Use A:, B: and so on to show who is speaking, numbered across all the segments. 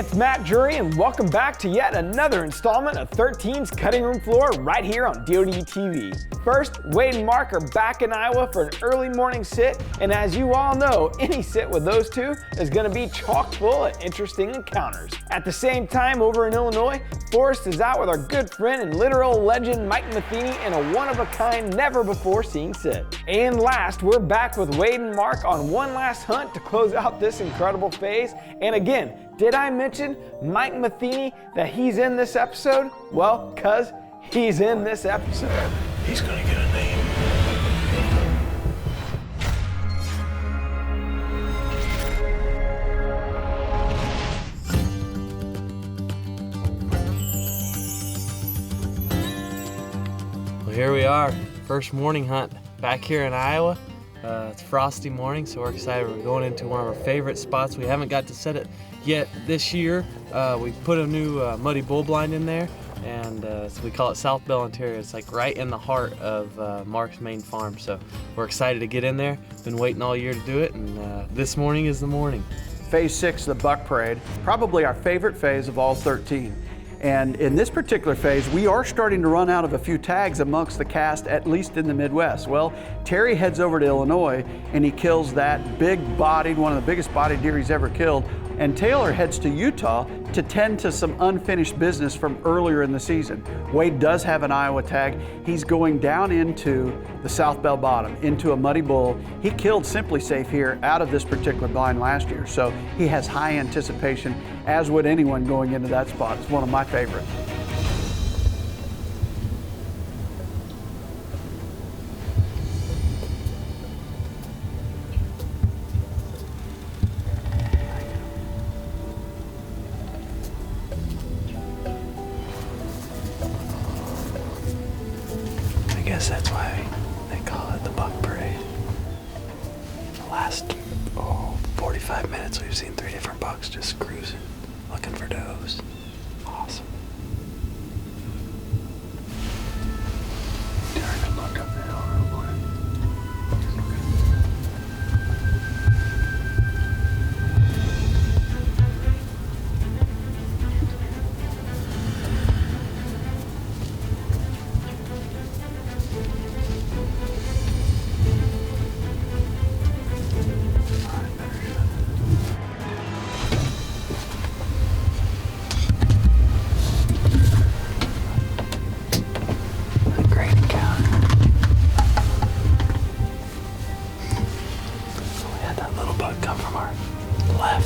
A: it's Matt Jury, and welcome back to yet another installment of 13's Cutting Room Floor right here on DoD TV. First, Wade and Mark are back in Iowa for an early morning sit, and as you all know, any sit with those two is going to be chock full of interesting encounters. At the same time, over in Illinois, Forrest is out with our good friend and literal legend Mike Matheny in a one-of-a-kind, never-before-seen sit. And last, we're back with Wade and Mark on one last hunt to close out this incredible phase. And again, did I mention Mike Matheny that he's in this episode? Well, cuz he's in this episode.
B: He's gonna get a name.
C: Well, here we are, first morning hunt back here in Iowa. It's a frosty morning, so we're excited. We're going into one of our favorite spots. We haven't got to set it yet this year. We put a new muddy bull blind in there, and so we call it South Bell Interior. It's like right in the heart of Mark's main farm, so we're excited to get in there. Been waiting all year to do it, and this morning is the morning.
D: Phase 6, the buck parade, probably our favorite phase of all 13. And in this particular phase, we are starting to run out of a few tags amongst the cast, at least in the Midwest. Well, Terry heads over to Illinois and he kills that big-bodied, one of the biggest bodied deer he's ever killed. And Taylor heads to Utah to tend to some unfinished business from earlier in the season. Wade does have an Iowa tag. He's going down into the South Bell Bottom, into a muddy bull. He killed Simply Safe here out of this particular blind last year, so he has high anticipation, as would anyone going into that spot. It's one of my favorites.
B: I guess that's why they call it the buck parade. The last 45 minutes we've seen 3 different bucks just cruising, looking for does. Awesome. Turn and look up the hill real quick.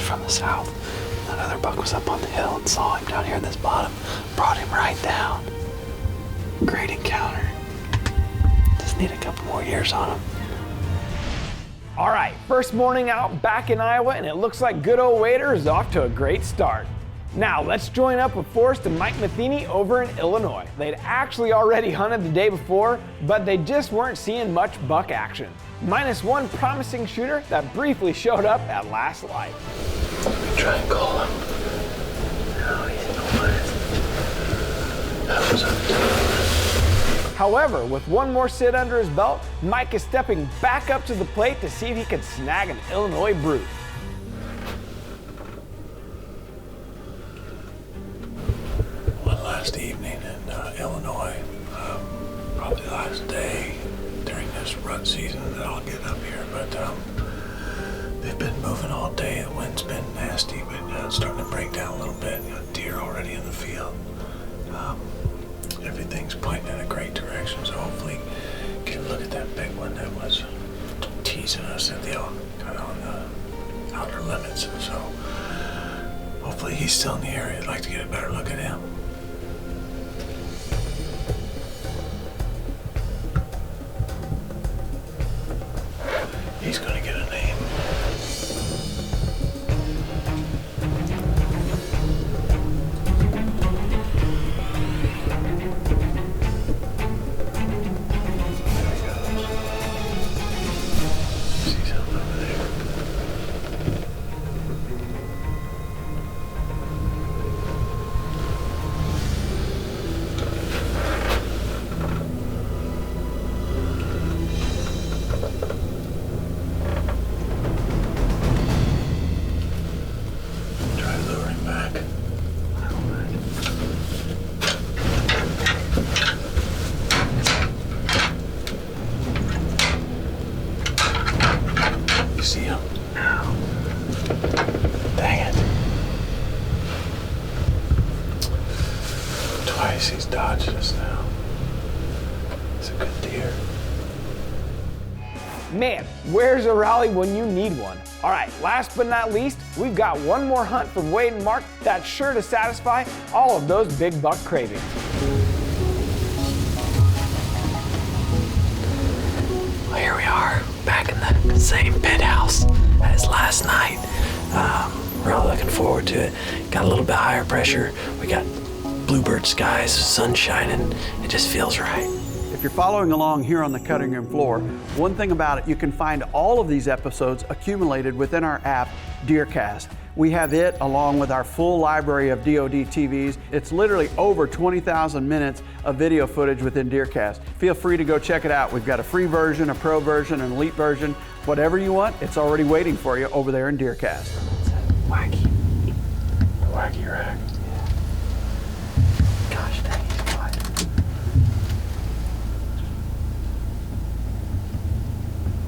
B: From the south. That other buck was up on the hill and saw him down here in this bottom. Brought him right down. Great encounter. Just need a couple more years on him.
A: All right, first morning out back in Iowa, and it looks like good old Wader is off to a great start. Now, let's join up with Forrest and Mike Matheny over in Illinois. They'd actually already hunted the day before, but they just weren't seeing much buck action. Minus one promising shooter that briefly showed up at last light.
B: Let me try and call him. No, he's no That was up.
A: However, with one more sit under his belt, Mike is stepping back up to the plate to see if he can snag an Illinois brute.
B: Last evening in Illinois, probably the last day during this rut season that I'll get up here, but they've been moving all day. The wind's been nasty, but it's starting to break down a little bit. Deer already in the field. Everything's pointing in a great direction, so hopefully get a look at that big one that was teasing us at the kind of on the outer limits. So hopefully he's still in the area. I'd like to get a better look at him. He's gonna get a name. There he goes. See something over there. You see him? No. Dang it. Twice he's dodged us now. It's a good deer.
A: Man, where's a rally when you need one? All right, last but not least, we've got one more hunt from Wade and Mark that's sure to satisfy all of those big buck cravings.
E: Well, here we are, back in the same pit house as last night. Really looking forward to it. Got a little bit higher pressure. We got bluebird skies, sun shining. It just feels right.
D: If you're following along here on the cutting room floor, one thing about it, you can find all of these episodes accumulated within our app, DeerCast. We have it along with our full library of DoD TVs. It's literally over 20,000 minutes of video footage within DeerCast. Feel free to go check it out. We've got a free version, a pro version, an elite version. Whatever you want, it's already waiting for you over there in DeerCast.
E: Wacky.
B: The wacky rack.
E: Gosh dang, he's quiet.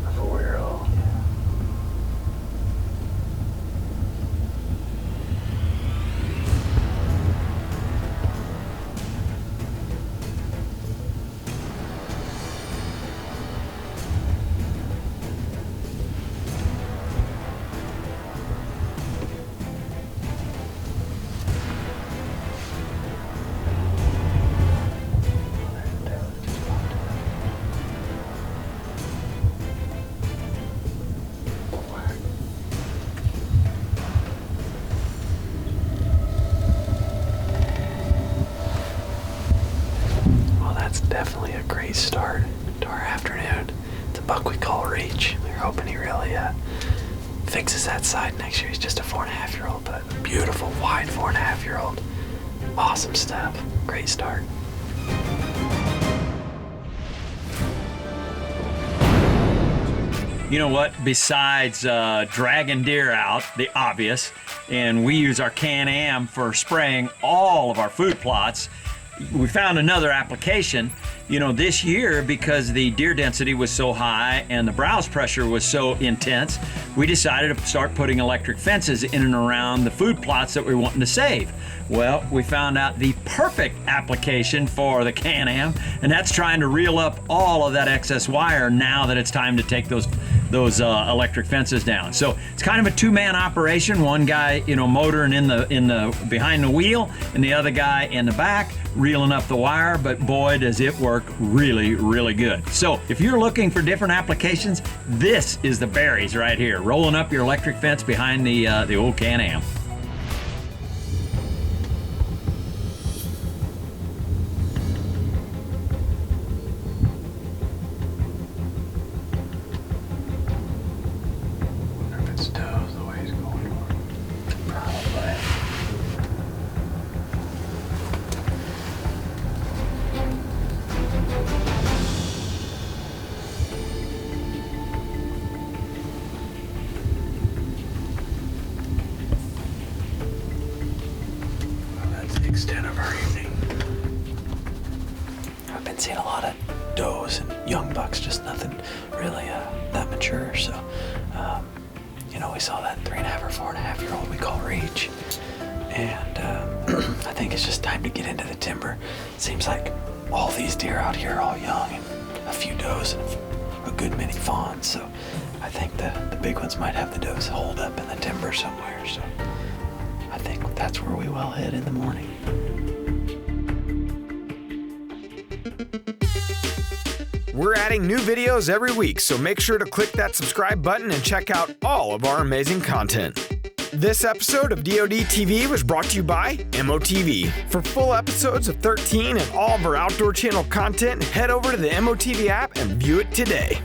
B: A 4-year-old.
E: That's definitely a great start to our afternoon. It's a buck we call Reach. We're hoping he really fixes that side next year. He's just a 4.5-year-old, but a beautiful, wide 4.5-year-old. Awesome stuff. Great start.
F: You know what? Besides dragging deer out, the obvious, and we use our Can-Am for spraying all of our food plots, we found another application. You know, this year, because the deer density was so high and the browse pressure was so intense, we decided to start putting electric fences in and around the food plots that we were wanting to save. Well, we found out the perfect application for the Can-Am, and that's trying to reel up all of that excess wire now that it's time to take those electric fences down. So it's kind of a two-man operation. One guy, you know, motoring in the behind the wheel, and the other guy in the back reeling up the wire. But boy, does it work really, really good. So if you're looking for different applications, this is the berries right here. Rolling up your electric fence behind the old Can-Am.
E: Extent of our evening. I've been seeing a lot of does and young bucks, just nothing really that mature. So, you know, we saw that 3.5 or 4.5-year-old we call Reach, and I think it's just time to get into the timber. Seems like all these deer out here are all young, and a few does and a good many fawns. So, I think the big ones might have the does holed up in the timber somewhere. So, I think that's where we will head in the morning.
A: We're adding new videos every week, so make sure to click that subscribe button and check out all of our amazing content. This episode of DoD TV was brought to you by MOTV. For full episodes of 13 and all of our Outdoor Channel content, head over to the MOTV app and view it today.